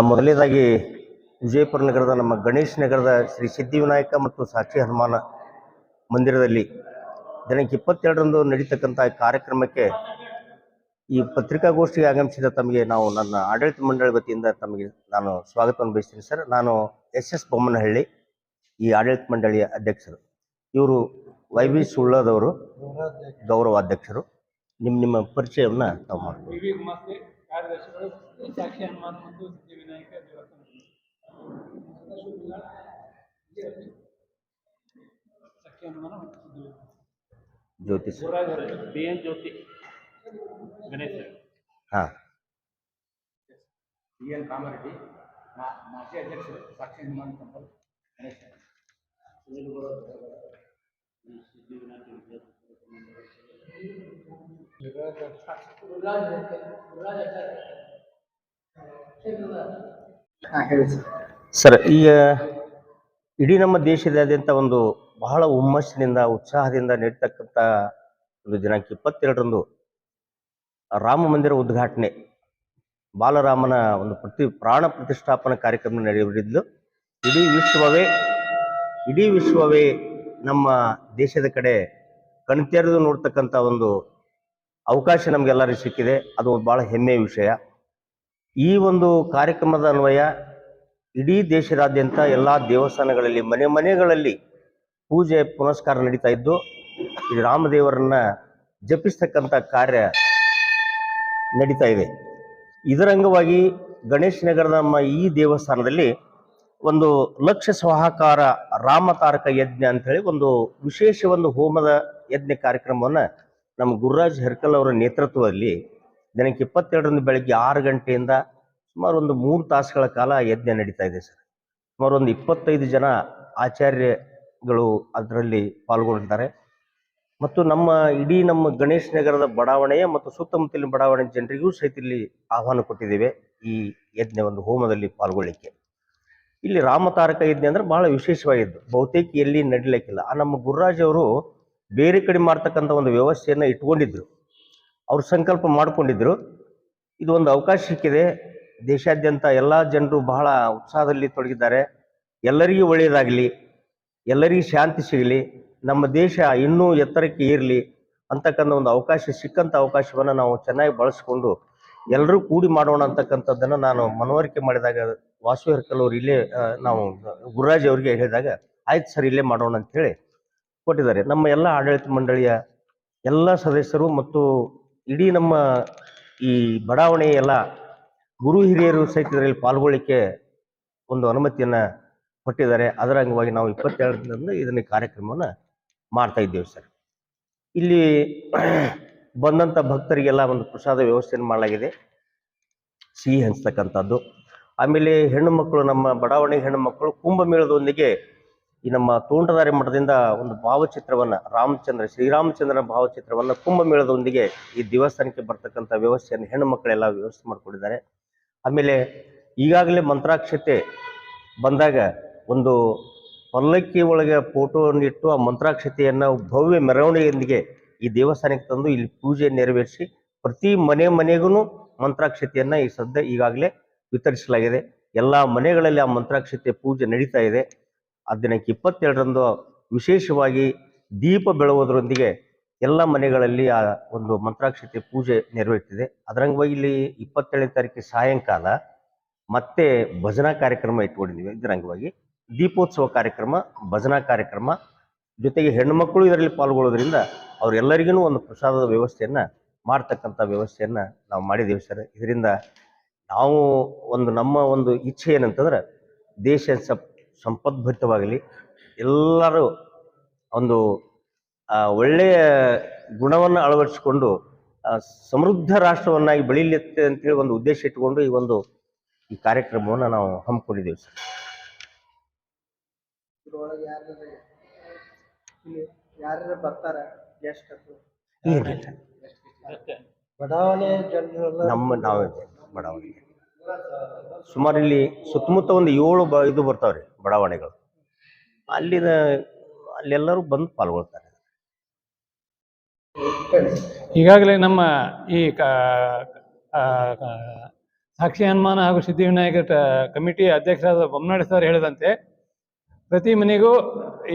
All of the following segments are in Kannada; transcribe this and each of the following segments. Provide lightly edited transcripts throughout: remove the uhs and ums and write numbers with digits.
ಮೊದಲನೇದಾಗಿ ವಿಜಯಪುರ ನಗರದ ನಮ್ಮ ಗಣೇಶ್ ನಗರದ ಶ್ರೀ ಸಿದ್ಧಿವಿನಾಯಕ ಮತ್ತು ಸಾಕ್ಷಿ ಹನುಮಾನ ಮಂದಿರದಲ್ಲಿ ದಿನಾಂಕ 22ರಂದು ನಡೀತಕ್ಕಂಥ ಕಾರ್ಯಕ್ರಮಕ್ಕೆ ಈ ಪತ್ರಿಕಾಗೋಷ್ಠಿಗೆ ಆಗಮಿಸಿದ ತಮಗೆ ನನ್ನ ಆಡಳಿತ ಮಂಡಳಿ ವತಿಯಿಂದ ತಮಗೆ ನಾನು ಸ್ವಾಗತವನ್ನು ಬಯಸ್ತೀನಿ ಸರ್. ನಾನು ಎಸ್ ಬೊಮ್ಮನಹಳ್ಳಿ, ಈ ಆಡಳಿತ ಮಂಡಳಿಯ ಅಧ್ಯಕ್ಷರು. ಇವರು YB ಸುಳ್ಳದವರು, ಗೌರವಾಧ್ಯಕ್ಷರು. ನಿಮ್ಮ ಪರಿಚಯವನ್ನು ತಾವು ಮಾಡ್ತೀವಿ. ಜ್ಯೋತಿ ಜ್ಯೋತಿ ಗಣೇಶ್ ಹಾಂ CN ಕಾಮಾರೆಡ್ಡಿ, ಮಾಜಿ ಅಧ್ಯಕ್ಷರು ಸಾಕ್ಷಿ ಹನುಮಾನ್ ಟೆಂಪಲ್ ಗಣೇಶ. ಸರ್, ಈಗ ಇಡೀ ನಮ್ಮ ದೇಶದಾದ್ಯಂತ ಒಂದು ಬಹಳ ಹುಮ್ಮಸ್ಸಿನಿಂದ ಉತ್ಸಾಹದಿಂದ ನಡೀತಕ್ಕಂಥ ಒಂದು ದಿನಾಂಕ 22ರಂದು ರಾಮ ಮಂದಿರ ಉದ್ಘಾಟನೆ, ಬಾಲರಾಮನ ಒಂದು ಪ್ರಾಣ ಪ್ರತಿಷ್ಠಾಪನಾ ಕಾರ್ಯಕ್ರಮ ನಡೆಯಲಿದ್ದು ಇಡೀ ವಿಶ್ವವೇ ನಮ್ಮ ದೇಶದ ಕಡೆ ಕಣ್ತೆರೆದು ನೋಡ್ತಕ್ಕಂಥ ಒಂದು ಅವಕಾಶ ನಮಗೆಲ್ಲರಿಗೂ ಸಿಕ್ಕಿದೆ. ಅದು ಭಾಳ ಹೆಮ್ಮೆಯ ವಿಷಯ. ಈ ಒಂದು ಕಾರ್ಯಕ್ರಮದ ಅನ್ವಯ ಇಡೀ ದೇಶದಾದ್ಯಂತ ಎಲ್ಲ ದೇವಸ್ಥಾನಗಳಲ್ಲಿ ಮನೆಗಳಲ್ಲಿ ಪೂಜೆ ಪುನಸ್ಕಾರ ನಡೀತಾ ಇದ್ದು, ಈ ರಾಮದೇವರನ್ನ ಜಪಿಸ್ತಕ್ಕಂಥ ಕಾರ್ಯ ನಡೀತಾ ಇದೆ. ಇದರ ಅಂಗವಾಗಿ ಗಣೇಶ ನಗರದ ನಮ್ಮ ಈ ದೇವಸ್ಥಾನದಲ್ಲಿ ಒಂದು ಲಕ್ಷ ಸ್ವಾಹಾಕಾರ ರಾಮತಾರಕ ಯಜ್ಞ ಅಂತ ಹೇಳಿ ಒಂದು ವಿಶೇಷ ಒಂದು ಹೋಮದ ಯಜ್ಞ ಕಾರ್ಯಕ್ರಮವನ್ನು ನಮ್ಮ ಗುರುರಾಜ್ ಹರ್ಕಲ್ ಅವರ ನೇತೃತ್ವದಲ್ಲಿ ದಿನಾಂಕ 22ರಂದು ಬೆಳಗ್ಗೆ 6 ಗಂಟೆಯಿಂದ ಸುಮಾರು ಒಂದು 3 ತಾಸುಗಳ ಕಾಲ ಯಜ್ಞ ನಡೀತಾ ಇದೆ ಸರ್. ಸುಮಾರು ಒಂದು 25 ಜನ ಆಚಾರ್ಯಗಳು ಅದರಲ್ಲಿ ಪಾಲ್ಗೊಂಡಿದ್ದಾರೆ. ಮತ್ತು ಇಡೀ ನಮ್ಮ ಗಣೇಶ ನಗರದ ಬಡಾವಣೆಯ ಮತ್ತು ಸುತ್ತಮುತ್ತಲಿನ ಬಡಾವಣೆ ಜನರಿಗೂ ಸಹಿತ ಇಲ್ಲಿ ಆಹ್ವಾನ ಕೊಟ್ಟಿದ್ದೇವೆ ಈ ಯಜ್ಞ ಒಂದು ಹೋಮದಲ್ಲಿ ಪಾಲ್ಗೊಳ್ಳಿಕ್ಕೆ. ಇಲ್ಲಿ ರಾಮತಾರಕ ಯಜ್ಞ ಅಂದ್ರೆ ಬಹಳ ವಿಶೇಷವಾಗಿದ್ದು, ಬಹುತೇಕ ಎಲ್ಲಿ ನಡೀಲಿಕ್ಕಿಲ್ಲ. ನಮ್ಮ ಗುರುರಾಜ್ ಅವರು ಬೇರೆ ಕಡೆ ಮಾಡ್ತಕ್ಕಂಥ ಒಂದು ವ್ಯವಸ್ಥೆಯನ್ನು ಇಟ್ಕೊಂಡಿದ್ರು, ಅವ್ರು ಸಂಕಲ್ಪ ಮಾಡಿಕೊಂಡಿದ್ರು. ಇದು ಒಂದು ಅವಕಾಶ ಸಿಕ್ಕಿದೆ. ದೇಶಾದ್ಯಂತ ಎಲ್ಲ ಜನರು ಬಹಳ ಉತ್ಸಾಹದಲ್ಲಿ ತೊಡಗಿದ್ದಾರೆ. ಎಲ್ಲರಿಗೂ ಒಳ್ಳೆಯದಾಗಲಿ, ಎಲ್ಲರಿಗೂ ಶಾಂತಿ ಸಿಗಲಿ, ನಮ್ಮ ದೇಶ ಇನ್ನೂ ಎತ್ತರಕ್ಕೆ ಏರಲಿ ಅಂತಕ್ಕಂಥ ಒಂದು ಅವಕಾಶ ಸಿಕ್ಕಂಥ ಅವಕಾಶವನ್ನು ನಾವು ಚೆನ್ನಾಗಿ ಬಳಸ್ಕೊಂಡು ಎಲ್ಲರೂ ಕೂಡಿ ಮಾಡೋಣ ಅಂತಕ್ಕಂಥದ್ದನ್ನು ನಾನು ಮನವರಿಕೆ ಮಾಡಿದಾಗ ವಾಸು ಹರ್ಕಲ್ ಅವರು ಇಲ್ಲೇ ನಾವು ಗುರುರಾಜ್ ಅವರಿಗೆ ಹೇಳಿದಾಗ ಆಯ್ತು ಸರ್ ಇಲ್ಲೇ ಮಾಡೋಣ ಅಂಥೇಳಿ ಕೊಟ್ಟಿದ್ದಾರೆ. ನಮ್ಮ ಎಲ್ಲ ಆಡಳಿತ ಮಂಡಳಿಯ ಎಲ್ಲ ಸದಸ್ಯರು ಮತ್ತು ಇಡೀ ನಮ್ಮ ಈ ಬಡಾವಣೆಯ ಎಲ್ಲ ಗುರು ಹಿರಿಯರು ಸಹಿತ ಇದರಲ್ಲಿ ಪಾಲ್ಗೊಳ್ಳಿಕ್ಕೆ ಒಂದು ಅನುಮತಿಯನ್ನು ಕೊಟ್ಟಿದ್ದಾರೆ. ಅದರ ಅಂಗವಾಗಿ ನಾವು 22ರಿಂದ ಇದನ್ನ ಕಾರ್ಯಕ್ರಮವನ್ನು ಮಾಡ್ತಾ ಇದ್ದೇವೆ ಸರ್. ಇಲ್ಲಿ ಬಂದಂಥ ಭಕ್ತರಿಗೆಲ್ಲ ಒಂದು ಪ್ರಸಾದ ವ್ಯವಸ್ಥೆಯನ್ನು ಮಾಡಲಾಗಿದೆ, ಸಿಹಿ ಹಂಚ್ತಕ್ಕಂಥದ್ದು. ಆಮೇಲೆ ಹೆಣ್ಣು ಮಕ್ಕಳು, ನಮ್ಮ ಬಡಾವಣೆ ಹೆಣ್ಣು ಮಕ್ಕಳು ಕುಂಭಮೇಳದೊಂದಿಗೆ ಈ ನಮ್ಮ ತೋಂಟದಾರ್ಯ ಮಠದಿಂದ ಒಂದು ಭಾವಚಿತ್ರವನ್ನು ಶ್ರೀರಾಮಚಂದ್ರನ ಭಾವಚಿತ್ರವನ್ನು ಕುಂಭಮೇಳದೊಂದಿಗೆ ಈ ದೇವಸ್ಥಾನಕ್ಕೆ ಬರ್ತಕ್ಕಂಥ ವ್ಯವಸ್ಥೆಯನ್ನು ಹೆಣ್ಣು ಮಕ್ಕಳೆಲ್ಲ ವ್ಯವಸ್ಥೆ ಮಾಡಿಕೊಂಡಿದ್ದಾರೆ. ಆಮೇಲೆ ಈಗಾಗಲೇ ಮಂತ್ರಾಕ್ಷತೆ ಬಂದಾಗ ಒಂದು ಪಲ್ಲಕ್ಕಿ ಒಳಗೆ ಫೋಟೋವನ್ನು ಇಟ್ಟು ಆ ಮಂತ್ರಾಕ್ಷತೆಯನ್ನು ಭವ್ಯ ಮೆರವಣಿಗೆಯೊಂದಿಗೆ ಈ ದೇವಸ್ಥಾನಕ್ಕೆ ತಂದು ಇಲ್ಲಿ ಪೂಜೆ ನೆರವೇರಿಸಿ ಪ್ರತಿ ಮನೆಗೂ ಮಂತ್ರಾಕ್ಷತೆಯನ್ನು ಈಗಾಗಲೇ ವಿತರಿಸಲಾಗಿದೆ. ಎಲ್ಲ ಮನೆಗಳಲ್ಲಿ ಆ ಮಂತ್ರಾಕ್ಷತೆ ಪೂಜೆ ನಡೀತಾ ಇದೆ. ಆ ದಿನಾಂಕ 22ರಂದು ವಿಶೇಷವಾಗಿ ದೀಪ ಬೆಳಗೋದ್ರೊಂದಿಗೆ ಎಲ್ಲ ಮನೆಗಳಲ್ಲಿ ಆ ಒಂದು ಮಂತ್ರಾಕ್ಷತೆ ಪೂಜೆ ನೆರವೇರ್ತಿದೆ. ಅದರಂಗವಾಗಿ ಇಲ್ಲಿ 27ನೇ ತಾರೀಕು ಸಾಯಂಕಾಲ ಮತ್ತೆ ಭಜನಾ ಕಾರ್ಯಕ್ರಮ ಇಟ್ಕೊಂಡಿದ್ದೀವಿ. ಇದರ ಅಂಗವಾಗಿ ದೀಪೋತ್ಸವ ಕಾರ್ಯಕ್ರಮ, ಭಜನಾ ಕಾರ್ಯಕ್ರಮ ಜೊತೆಗೆ ಹೆಣ್ಣುಮಕ್ಕಳು ಇದರಲ್ಲಿ ಪಾಲ್ಗೊಳ್ಳೋದ್ರಿಂದ ಅವರೆಲ್ಲರಿಗೂ ಒಂದು ಪ್ರಸಾದದ ವ್ಯವಸ್ಥೆಯನ್ನು ಮಾಡ್ತಕ್ಕಂಥ ವ್ಯವಸ್ಥೆಯನ್ನು ನಾವು ಮಾಡಿದ್ದೀವಿ ಸರ್. ಇದರಿಂದ ನಾವು ನಮ್ಮ ಒಂದು ಇಚ್ಛೆ ಏನಂತಂದ್ರೆ ದೇಶ ಸಂಪದ್ಭರಿತವಾಗಲಿ, ಎಲ್ಲರೂ ಒಂದು ಒಳ್ಳೆಯ ಗುಣವನ್ನು ಅಳವಡಿಸಿಕೊಂಡು ಸಮೃದ್ಧ ರಾಷ್ಟ್ರವನ್ನಾಗಿ ಬೆಳೀಲಿತ್ತೆ ಅಂತೇಳಿ ಒಂದು ಉದ್ದೇಶ ಇಟ್ಕೊಂಡು ಈ ಕಾರ್ಯಕ್ರಮವನ್ನು ನಾವು ಹಮ್ಮಿಕೊಂಡಿದ್ದೇವೆ ಸರ್. ನಾವೇ ಬಡಾವಣೆಗೆ ಸುಮಾರು ಇಲ್ಲಿ ಸುತ್ತಮುತ್ತ ಒಂದು 7 ಇದು ಬರ್ತಾವ್ರಿ ಬಡಾವಣೆಗಳು. ಅಲ್ಲೆಲ್ಲರೂ ಬಂದು ಪಾಲ್ಗೊಳ್ತಾರೆ. ಈಗಾಗಲೇ ನಮ್ಮ ಈ ಸಾಕ್ಷಿ ಹನುಮಾನ ಹಾಗೂ ಸಿದ್ಧಿವಿನಾಯಕ ಕಮಿಟಿ ಅಧ್ಯಕ್ಷರಾದ ಬೊಮ್ಮನಾಡಿ ಸರ್ ಹೇಳಿದಂತೆ ಪ್ರತಿ ಮನೆಗೂ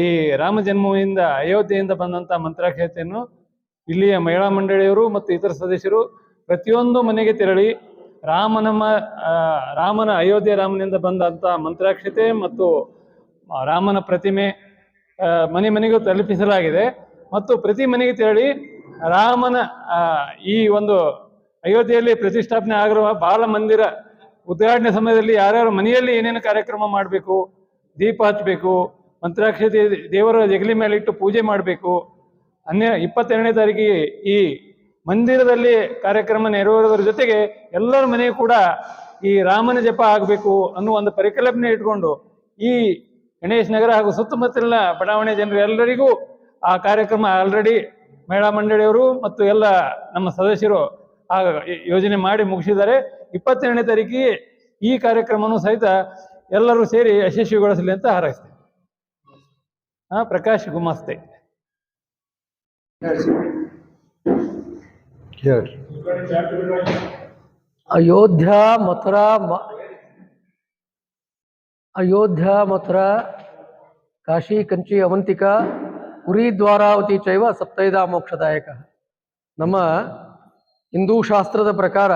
ಈ ರಾಮ ಜನ್ಮಭೂಮಿಯಿಂದ ಅಯೋಧ್ಯೆಯಿಂದ ಬಂದಂಥ ಮಂತ್ರಾಕ್ಷತೆಯನ್ನು ಇಲ್ಲಿಯ ಮಹಿಳಾ ಮಂಡಳಿಯವರು ಮತ್ತು ಇತರ ಸದಸ್ಯರು ಪ್ರತಿಯೊಂದು ಮನೆಗೆ ತೆರಳಿ ರಾಮನ ಅಯೋಧ್ಯೆ ರಾಮನಿಂದ ಬಂದಂಥ ಮಂತ್ರಾಕ್ಷತೆ ಮತ್ತು ರಾಮನ ಪ್ರತಿಮೆ ಮನೆ ಮನೆಗೂ ತಲುಪಿಸಲಾಗಿದೆ. ಮತ್ತು ಪ್ರತಿ ಮನೆಗೆ ತೆರಳಿ ರಾಮನ ಈ ಒಂದು ಅಯೋಧ್ಯೆಯಲ್ಲಿ ಪ್ರತಿಷ್ಠಾಪನೆ ಆಗಿರುವ ಬಾಲ ಮಂದಿರ ಉದ್ಘಾಟನೆ ಸಮಯದಲ್ಲಿ ಯಾರ್ಯಾರು ಮನೆಯಲ್ಲಿ ಏನೇನು ಕಾರ್ಯಕ್ರಮ ಮಾಡಬೇಕು, ದೀಪ ಹಚ್ಚಬೇಕು, ಮಂತ್ರಾಕ್ಷತೆ ದೇವರ ಜಗಲಿ ಮೇಲೆ ಇಟ್ಟು ಪೂಜೆ ಮಾಡಬೇಕು. 22ನೇ ತಾರೀಕಿಗೆ ಈ ಮಂದಿರದಲ್ಲಿ ಕಾರ್ಯಕ್ರಮ ನೆರವೇರೋದ್ರ ಜೊತೆಗೆ ಎಲ್ಲರ ಮನೆಯೂ ಕೂಡ ಈ ರಾಮನ ಜಪ ಆಗಬೇಕು ಅನ್ನುವ ಒಂದು ಪರಿಕಲ್ಪನೆ ಇಟ್ಕೊಂಡು ಈ ಗಣೇಶ್ ನಗರ ಹಾಗೂ ಸುತ್ತಮುತ್ತಲಿನ ಬಡಾವಣೆ ಜನರು ಎಲ್ಲರಿಗೂ ಆ ಕಾರ್ಯಕ್ರಮ ಆಲ್ರೆಡಿ ಮಹಿಳಾ ಮಂಡಳಿಯವರು ಮತ್ತು ಎಲ್ಲ ನಮ್ಮ ಸದಸ್ಯರು ಆ ಯೋಜನೆ ಮಾಡಿ ಮುಗಿಸಿದ್ದಾರೆ. 22ನೇ ತಾರೀಕಿಗೆ ಈ ಕಾರ್ಯಕ್ರಮನೂ ಸಹಿತ ಎಲ್ಲರೂ ಸೇರಿ ಯಶಸ್ವಿಗೊಳಿಸಲಿ ಅಂತ ಹಾರೈಸ್ತೇವೆ. ಪ್ರಕಾಶ್ ಗುಮಾಸ್ತೆ. ಅಯೋಧ್ಯ ಮಥುರಾ ಕಾಶಿ ಕಂಚಿ ಅವಂತಿಕಾ ಪುರಿ ದ್ವಾರಾವತಿ ಚೈವ ಸಪ್ತೈದ ಮೋಕ್ಷದಾಯಕ. ನಮ್ಮ ಹಿಂದೂ ಶಾಸ್ತ್ರದ ಪ್ರಕಾರ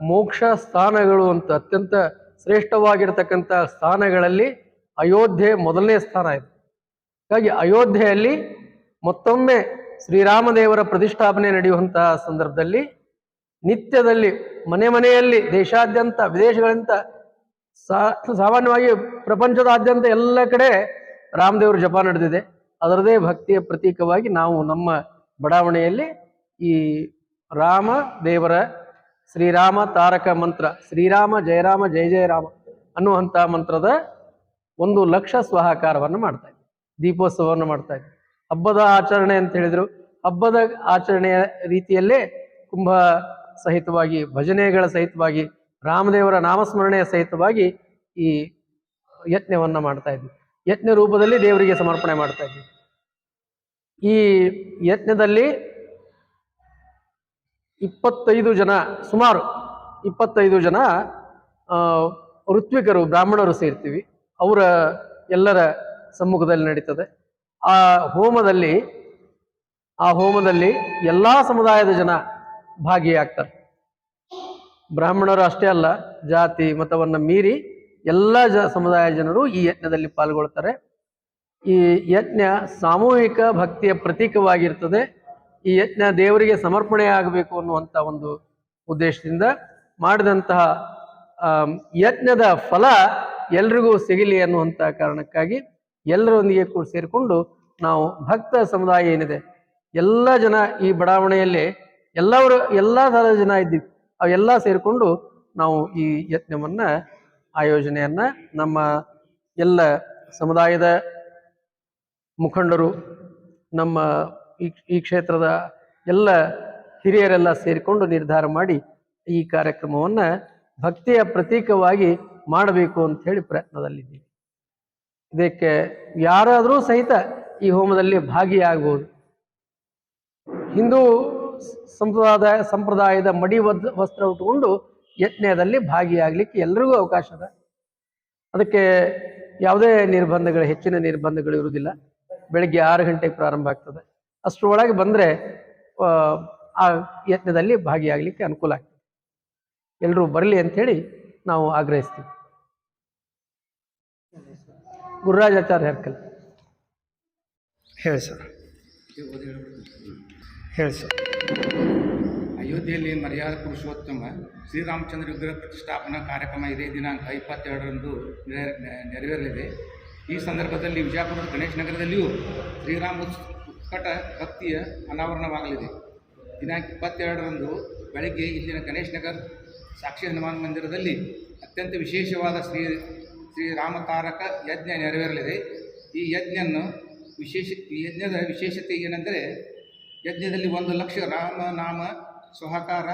ಮೋಕ್ಷ ಸ್ಥಾನಗಳು ಅಂತ ಅತ್ಯಂತ ಶ್ರೇಷ್ಠವಾಗಿರತಕ್ಕಂಥ ಸ್ಥಾನಗಳಲ್ಲಿ ಅಯೋಧ್ಯೆ ಮೊದಲನೇ ಸ್ಥಾನ ಇದೆ. ಹಾಗಾಗಿ ಅಯೋಧ್ಯೆಯಲ್ಲಿ ಮತ್ತೊಮ್ಮೆ ಶ್ರೀರಾಮದೇವರ ಪ್ರತಿಷ್ಠಾಪನೆ ನಡೆಯುವಂತಹ ಸಂದರ್ಭದಲ್ಲಿ ನಿತ್ಯದಲ್ಲಿ ಮನೆಯಲ್ಲಿ ದೇಶಾದ್ಯಂತ ವಿದೇಶಗಳಿಂದ ಸಾಮಾನ್ಯವಾಗಿ ಪ್ರಪಂಚದಾದ್ಯಂತ ಎಲ್ಲ ಕಡೆ ರಾಮದೇವರ ಜಪ ನಡೆದಿದೆ. ಅದರದೇ ಭಕ್ತಿಯ ಪ್ರತೀಕವಾಗಿ ನಾವು ನಮ್ಮ ಬಡಾವಣೆಯಲ್ಲಿ ಈ ರಾಮ ದೇವರ ಶ್ರೀರಾಮ ತಾರಕ ಮಂತ್ರ, ಶ್ರೀರಾಮ ಜಯರಾಮ ಜಯ ಜಯ ರಾಮ ಅನ್ನುವಂಥ ಮಂತ್ರದ 1,00,000 ಸ್ವಹಾಕಾರವನ್ನು ಮಾಡ್ತಾ ಇದ್ವಿ. ದೀಪೋತ್ಸವವನ್ನು ಮಾಡ್ತಾ ಇದ್ವಿ. ಹಬ್ಬದ ಆಚರಣೆ ಅಂತ ಹೇಳಿದ್ರು, ಹಬ್ಬದ ಆಚರಣೆಯ ರೀತಿಯಲ್ಲೇ ಕುಂಭ ಸಹಿತವಾಗಿ, ಭಜನೆಗಳ ಸಹಿತವಾಗಿ, ರಾಮದೇವರ ನಾಮಸ್ಮರಣೆಯ ಸಹಿತವಾಗಿ ಈ ಯಜ್ಞವನ್ನು ಮಾಡ್ತಾ ಇದ್ವಿ. ಯಜ್ಞ ರೂಪದಲ್ಲಿ ದೇವರಿಗೆ ಸಮರ್ಪಣೆ ಮಾಡ್ತಾ ಇದ್ವಿ. ಈ ಯಜ್ಞದಲ್ಲಿ 25 ಜನ, ಸುಮಾರು 25 ಜನ ಋತ್ವಿಕರು, ಬ್ರಾಹ್ಮಣರು ಸೇರ್ತೀವಿ. ಅವರ ಎಲ್ಲರ ಸಮ್ಮುಖದಲ್ಲಿ ನಡೀತದೆ. ಆ ಹೋಮದಲ್ಲಿ ಎಲ್ಲ ಸಮುದಾಯದ ಜನ ಭಾಗಿಯಾಗ್ತಾರೆ. ಬ್ರಾಹ್ಮಣರು ಅಷ್ಟೇ ಅಲ್ಲ, ಜಾತಿ ಮತವನ್ನು ಮೀರಿ ಎಲ್ಲ ಸಮುದಾಯ ಜನರು ಈ ಯಜ್ಞದಲ್ಲಿ ಪಾಲ್ಗೊಳ್ತಾರೆ. ಈ ಯಜ್ಞ ಸಾಮೂಹಿಕ ಭಕ್ತಿಯ ಪ್ರತೀಕವಾಗಿರ್ತದೆ. ಈ ಯಜ್ಞ ದೇವರಿಗೆ ಸಮರ್ಪಣೆ ಆಗಬೇಕು ಅನ್ನುವಂಥ ಒಂದು ಉದ್ದೇಶದಿಂದ ಮಾಡಿದಂತಹ ಯಜ್ಞದ ಫಲ ಎಲ್ರಿಗೂ ಸಿಗಲಿ ಅನ್ನುವಂಥ ಕಾರಣಕ್ಕಾಗಿ ಎಲ್ಲರೊಂದಿಗೆ ಕೂಡ ಸೇರಿಕೊಂಡು ನಾವು ಭಕ್ತ ಸಮುದಾಯ ಏನಿದೆ ಎಲ್ಲ ಜನ ಈ ಬಡಾವಣೆಯಲ್ಲಿ ಎಲ್ಲ ಥರದ ಜನ ಇದ್ದೀವಿ. ಅವೆಲ್ಲ ಸೇರಿಕೊಂಡು ನಾವು ಈ ಯಜ್ಞವನ್ನು ಆಯೋಜನೆಯನ್ನು ನಮ್ಮ ಎಲ್ಲ ಸಮುದಾಯದ ಮುಖಂಡರು, ನಮ್ಮ ಈ ಕ್ಷೇತ್ರದ ಎಲ್ಲ ಹಿರಿಯರೆಲ್ಲ ಸೇರಿಕೊಂಡು ನಿರ್ಧಾರ ಮಾಡಿ ಈ ಕಾರ್ಯಕ್ರಮವನ್ನು ಭಕ್ತಿಯ ಪ್ರತೀಕವಾಗಿ ಮಾಡಬೇಕು ಅಂತ ಹೇಳಿ ಪ್ರಯತ್ನದಲ್ಲಿದ್ದೀವಿ. ಇದಕ್ಕೆ ಯಾರಾದರೂ ಸಹಿತ ಈ ಹೋಮದಲ್ಲಿ ಭಾಗಿಯಾಗಬಹುದು. ಹಿಂದೂ ಸಂಪ್ರದಾಯದ ಮಡಿ ವಸ್ತ್ರ ಉಟ್ಟುಕೊಂಡು ಯಜ್ಞದಲ್ಲಿ ಭಾಗಿಯಾಗಲಿಕ್ಕೆ ಎಲ್ರಿಗೂ ಅವಕಾಶ ಇದೆ. ಅದಕ್ಕೆ ಯಾವುದೇ ಹೆಚ್ಚಿನ ನಿರ್ಬಂಧಗಳು ಇರುವುದಿಲ್ಲ. ಬೆಳಗ್ಗೆ 6 ಗಂಟೆಗೆ ಪ್ರಾರಂಭ ಆಗ್ತದೆ. ಅಷ್ಟರೊಳಗೆ ಬಂದರೆ ಆ ಯಜ್ಞದಲ್ಲಿ ಭಾಗಿಯಾಗಲಿಕ್ಕೆ ಅನುಕೂಲ ಆಗ್ತದೆ. ಎಲ್ಲರೂ ಬರಲಿ ಅಂಥೇಳಿ ನಾವು ಆಗ್ರಹಿಸ್ತೀವಿ. ಗುರುರಾಜಾಚಾರ್ಯ ಹರ್ಕಲ್. ಹೇಳಿ ಸರ್. ಅಯೋಧ್ಯೆಯಲ್ಲಿ ಮರ್ಯಾದ ಪುರುಷೋತ್ತಮ ಶ್ರೀರಾಮಚಂದ್ರ ವಿಗ್ರಹ ಪ್ರತಿಷ್ಠಾಪನಾ ಕಾರ್ಯಕ್ರಮ ಇದೇ ದಿನಾಂಕ 22ರಂದು ನೆರವೇರಲಿದೆ. ಈ ಸಂದರ್ಭದಲ್ಲಿ ವಿಜಯಪುರದ ಗಣೇಶ್ ನಗರದಲ್ಲಿಯೂ ಶ್ರೀರಾಮ ಉತ್ಕಟ ಭಕ್ತಿಯ ಅನಾವರಣವಾಗಲಿದೆ. ದಿನಾಂಕ 22ರಂದು ಬೆಳಗ್ಗೆ ಇಲ್ಲಿನ ಗಣೇಶ್ ನಗರ್ ಸಾಕ್ಷಿ ಹನುಮಾನ್ ಮಂದಿರದಲ್ಲಿ ಅತ್ಯಂತ ವಿಶೇಷವಾದ ಶ್ರೀರಾಮತಾರಕ ಯಜ್ಞ ನೆರವೇರಲಿದೆ. ಈ ಯಜ್ಞದ ವಿಶೇಷತೆ ಏನೆಂದರೆ, ಯಜ್ಞದಲ್ಲಿ 1,00,000 ರಾಮನಾಮ ಸ್ವಹಾಕಾರ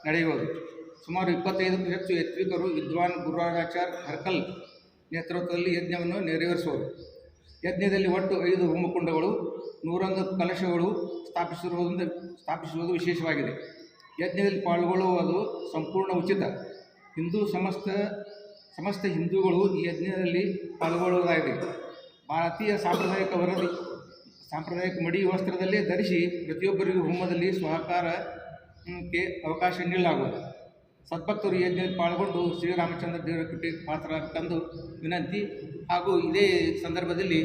ನಡೆಯುವುದು. ಸುಮಾರು 25ಕ್ಕೂ ಹೆಚ್ಚು ಯತ್ವಿಕರು ವಿದ್ವಾನ್ ಗುರುರಾಜಾಚಾರ್ಯ ಹರ್ಕಲ್ ನೇತೃತ್ವದಲ್ಲಿ ಯಜ್ಞವನ್ನು ನೆರವೇರಿಸುವರು. ಯಜ್ಞದಲ್ಲಿ ಒಟ್ಟು 5 ಹೋಮಕುಂಡಗಳು, 101 ಕಲಶಗಳು ಸ್ಥಾಪಿಸುವುದು ವಿಶೇಷವಾಗಿದೆ. ಯಜ್ಞದಲ್ಲಿ ಪಾಲ್ಗೊಳ್ಳುವುದು ಸಂಪೂರ್ಣ ಉಚಿತ. ಸಮಸ್ತ ಹಿಂದೂಗಳು ಈ ಯಜ್ಞದಲ್ಲಿ ಪಾಲ್ಗೊಳ್ಳುವುದಾಗಿದೆ. ಭಾರತೀಯ ಸಾಂಪ್ರದಾಯಿಕ ಮಡಿ ವಸ್ತ್ರದಲ್ಲೇ ಧರಿಸಿ ಪ್ರತಿಯೊಬ್ಬರಿಗೂ ಹೋಮದಲ್ಲಿ ಸಹಕಾರಕ್ಕೆ ಅವಕಾಶ ನೀಡಲಾಗುವುದು. ಸದ್ಭಕ್ತರು ಈ ಯಜ್ಞದಲ್ಲಿ ಪಾಲ್ಗೊಂಡು ಶ್ರೀರಾಮಚಂದ್ರ ದೇವರ ಕೃಪೆ ಪಾತ್ರರಾಗಬೇಕೆಂದು ವಿನಂತಿ. ಹಾಗೂ ಇದೇ ಸಂದರ್ಭದಲ್ಲಿ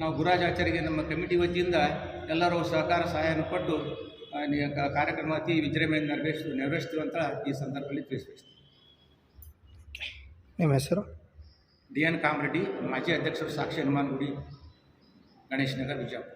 ನಾವು ಗುರುರಾಜಾಚಾರ್ಯರಿಗೆ ನಮ್ಮ ಕಮಿಟಿ ವತಿಯಿಂದ ಎಲ್ಲರೂ ಸಹಕಾರ ಸಹಾಯವನ್ನು ಕೊಟ್ಟು ಕಾರ್ಯಕ್ರಮ ಅತಿ ವಿಜೃಂಭಣೆಯಿಂದ ನೆರವೇರಿಸ್ತೀವಿ ಅಂತ ಈ ಸಂದರ್ಭದಲ್ಲಿ ತಿಳಿಸ್ಬೇಕು. ನಿಮ್ಮ ಹೆಸರು? DN ಕಾಮರೆಡ್ಡಿ, ಮಾಜಿ ಅಧ್ಯಕ್ಷರು, ಸಾಕ್ಷಿ ಹನುಮಾನ್ ಗುಡಿ, ಗಣೇಶ್ ನಗರ್, ಬಿಜಾಪುರ.